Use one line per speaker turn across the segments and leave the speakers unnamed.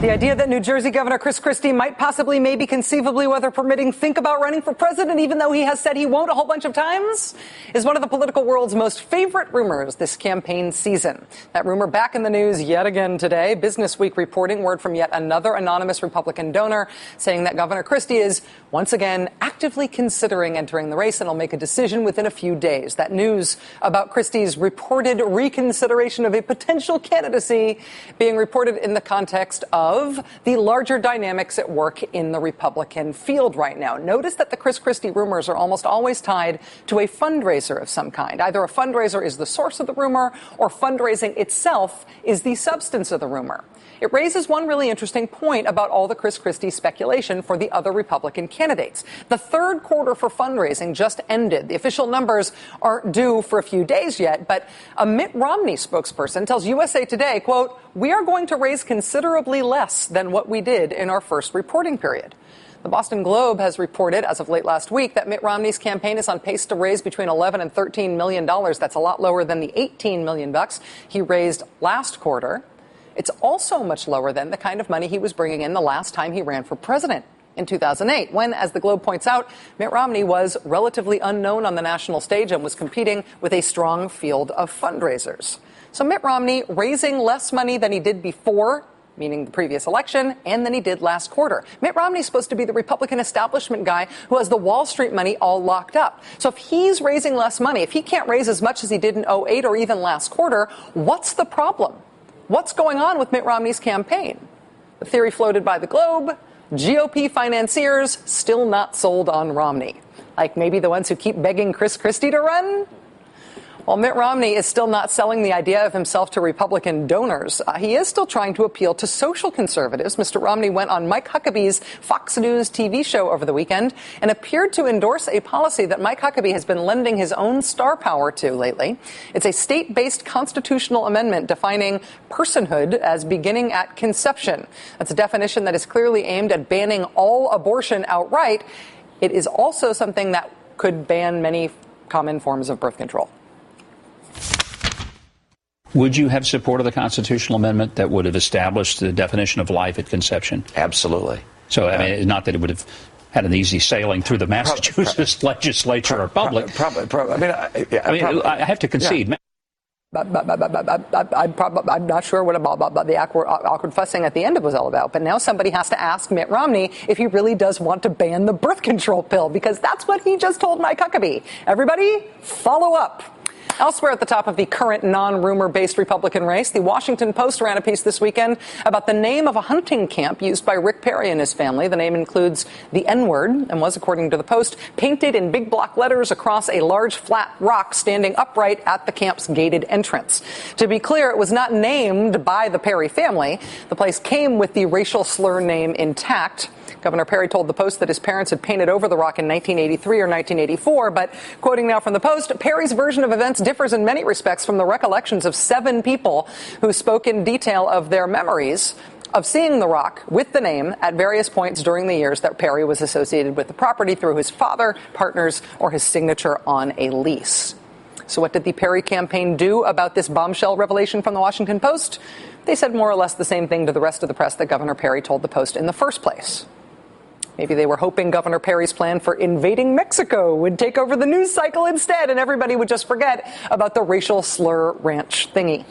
The idea that New Jersey Governor Chris Christie might possibly, maybe conceivably, weather permitting, think about running for president, even though he has said he won't a whole bunch of times, is one of the political world's most favorite rumors this campaign season. That rumor back in the news yet again today. Business Week reporting word from yet another anonymous Republican donor saying that Governor Christie is once again actively considering entering the race and will make a decision within a few days. That news about Christie's reported reconsideration of a potential candidacy being reported in the context of the larger dynamics at work in the Republican field right now. Notice that the Chris Christie rumors are almost always tied to a fundraiser of some kind. Either a fundraiser is the source of the rumor or fundraising itself is the substance of the rumor. It raises one really interesting point about all the Chris Christie speculation for the other Republican candidates. The third quarter for fundraising just ended. The official numbers aren't due for a few days yet, but a Mitt Romney spokesperson tells USA Today, quote, "We are going to raise considerably less than what we did in our first reporting period." The Boston Globe has reported as of late last week that Mitt Romney's campaign is on pace to raise between $11 and $13 million. That's a lot lower than the $18 million he raised last quarter. It's also much lower than the kind of money he was bringing in the last time he ran for president in 2008, when, as the Globe points out, Mitt Romney was relatively unknown on the national stage and was competing with a strong field of fundraisers. So Mitt Romney raising less money than he did before, meaning the previous election, and than he did last quarter. Mitt Romney's supposed to be the Republican establishment guy who has the Wall Street money all locked up. So if he's raising less money, if he can't raise as much as he did in 2008 or even last quarter, what's the problem? What's going on with Mitt Romney's campaign? The theory floated by the Globe, GOP financiers still not sold on Romney. Like maybe the ones who keep begging Chris Christie to run? While Mitt Romney is still not selling the idea of himself to Republican donors, he is still trying to appeal to social conservatives. Mr. Romney went on Mike Huckabee's Fox News TV show over the weekend and appeared to endorse a policy that Mike Huckabee has been lending his own star power to lately. It's a state-based constitutional amendment defining personhood as beginning at conception. That's a definition that is clearly aimed at banning all abortion outright. It is also something that could ban many common forms of birth control.
Would you have support of the constitutional amendment that would have established the definition of life at conception?
Absolutely.
So, I mean, not that it would have had an easy sailing through the Massachusetts legislature or public.
Probably.
I have to concede.
Yeah. I'm not sure what about the awkward fussing at the end was all about. But now somebody has to ask Mitt Romney if he really does want to ban the birth control pill, because that's what he just told Mike Huckabee. Everybody, follow up. Elsewhere at the top of the current non-rumor-based Republican race, the Washington Post ran a piece this weekend about the name of a hunting camp used by Rick Perry and his family. The name includes the N-word and was, according to the Post, painted in big block letters across a large flat rock standing upright at the camp's gated entrance. To be clear, it was not named by the Perry family. The place came with the racial slur name intact. Governor Perry told the Post that his parents had painted over the rock in 1983 or 1984, but quoting now from the Post, Perry's version of events differs in many respects from the recollections of 7 people who spoke in detail of their memories of seeing the rock with the name at various points during the years that Perry was associated with the property through his father, partners, or his signature on a lease. So what did the Perry campaign do about this bombshell revelation from the Washington Post? They said more or less the same thing to the rest of the press that Governor Perry told the Post in the first place. Maybe they were hoping Governor Perry's plan for invading Mexico would take over the news cycle instead, and everybody would just forget about the racial slur ranch thingy.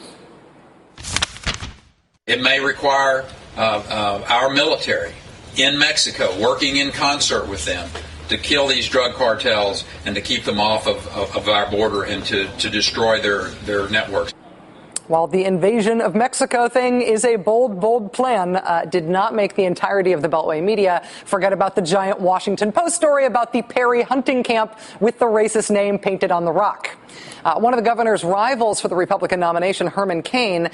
It may require our military in Mexico working in concert with them to kill these drug cartels and to keep them off of our border and to destroy their networks.
While the invasion of Mexico thing is a bold plan, did not make the entirety of the Beltway media forget about the giant Washington Post story about the Perry hunting camp with the racist name painted on the rock. One of the governor's rivals for the Republican nomination, Herman Cain,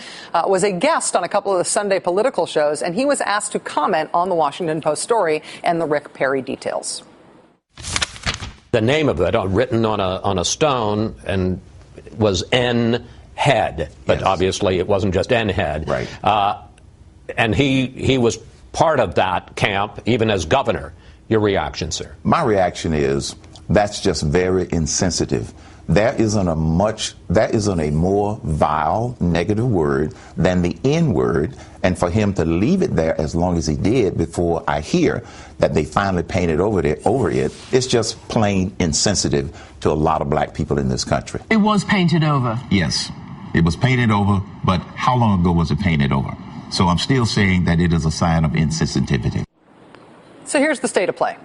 was a guest on a couple of the Sunday political shows, and he was asked to comment on the Washington Post story and the Rick Perry details.
The name of it, written on a stone, and was N. Head, but yes. Obviously it wasn't just N head.
Right.
And he was part of that camp, even as governor. Your reaction, sir?
My reaction is that's just very insensitive.
That isn't a more vile, negative word than the N word, and for him to leave it there as long as he did before I hear that they finally painted over it, it's just plain insensitive to a lot of black people in this country.
It was painted over.
Yes, it was painted over, but how long ago was it painted over? So I'm still saying that it is a sign of insensitivity.
So here's the state of play.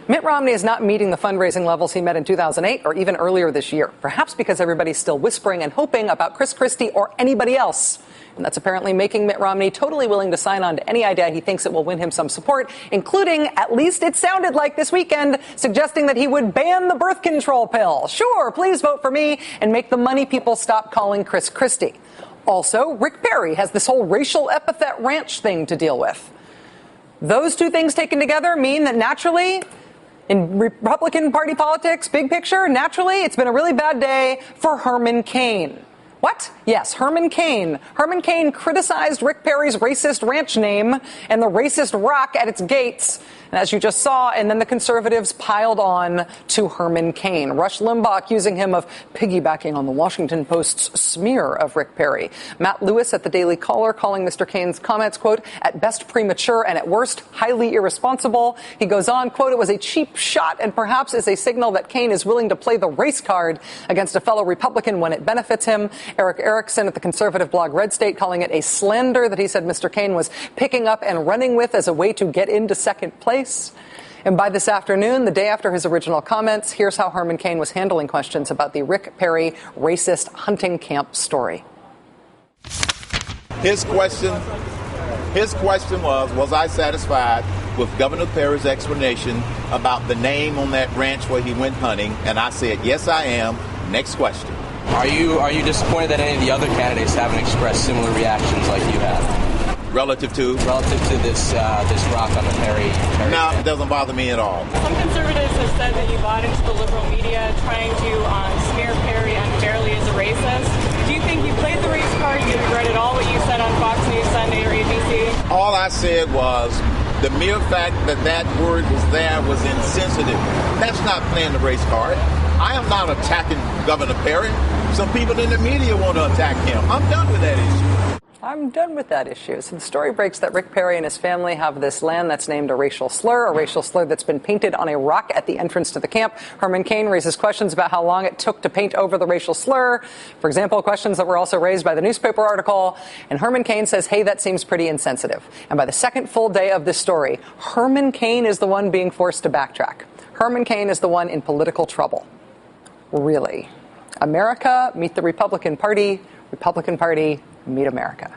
Mitt Romney is not meeting the fundraising levels he met in 2008 or even earlier this year, perhaps because everybody's still whispering and hoping about Chris Christie or anybody else. And that's apparently making Mitt Romney totally willing to sign on to any idea he thinks it will win him some support, including, at least it sounded like this weekend, suggesting that he would ban the birth control pill. Sure, please vote for me and make the money people stop calling Chris Christie. Also, Rick Perry has this whole racial epithet ranch thing to deal with. Those two things taken together mean that naturally, in Republican Party politics, big picture, naturally, it's been a really bad day for Herman Cain. What? Yes, Herman Cain. Herman Cain criticized Rick Perry's racist ranch name and the racist rock at its gates. And as you just saw, and then the conservatives piled on to Herman Cain. Rush Limbaugh accusing him of piggybacking on the Washington Post's smear of Rick Perry. Matt Lewis at the Daily Caller calling Mr. Cain's comments, quote, at best premature and at worst highly irresponsible. He goes on, quote, it was a cheap shot and perhaps is a signal that Cain is willing to play the race card against a fellow Republican when it benefits him. Eric Erickson at the conservative blog Red State calling it a slander that he said Mr. Cain was picking up and running with as a way to get into second place. And by this afternoon, the day after his original comments, here's how Herman Cain was handling questions about the Rick Perry racist hunting camp story.
His question was I satisfied with Governor Perry's explanation about the name on that ranch where he went hunting? And I said, yes, I am. Next question.
Are you disappointed that any of the other candidates haven't expressed similar reactions like you have?
Relative to
this rock on the Perry
no, it doesn't bother me at all.
Some conservatives have said that you bought into the liberal media trying to smear Perry unfairly as a racist. Do you think you played the race card? Do you regret at all what you said on Fox News Sunday or ABC?
All I said was the mere fact that word was there was insensitive. That's not playing the race card. I am not attacking Governor Perry. Some people in the media want to attack him. I'm done with that issue.
I'm done with that issue. So the story breaks that Rick Perry and his family have this land that's named a racial slur that's been painted on a rock at the entrance to the camp. Herman Cain raises questions about how long it took to paint over the racial slur. For example, questions that were also raised by the newspaper article. And Herman Cain says, hey, that seems pretty insensitive. And by the second full day of this story, Herman Cain is the one being forced to backtrack. Herman Cain is the one in political trouble. Really. America, meet the Republican Party. Republican Party, meet America.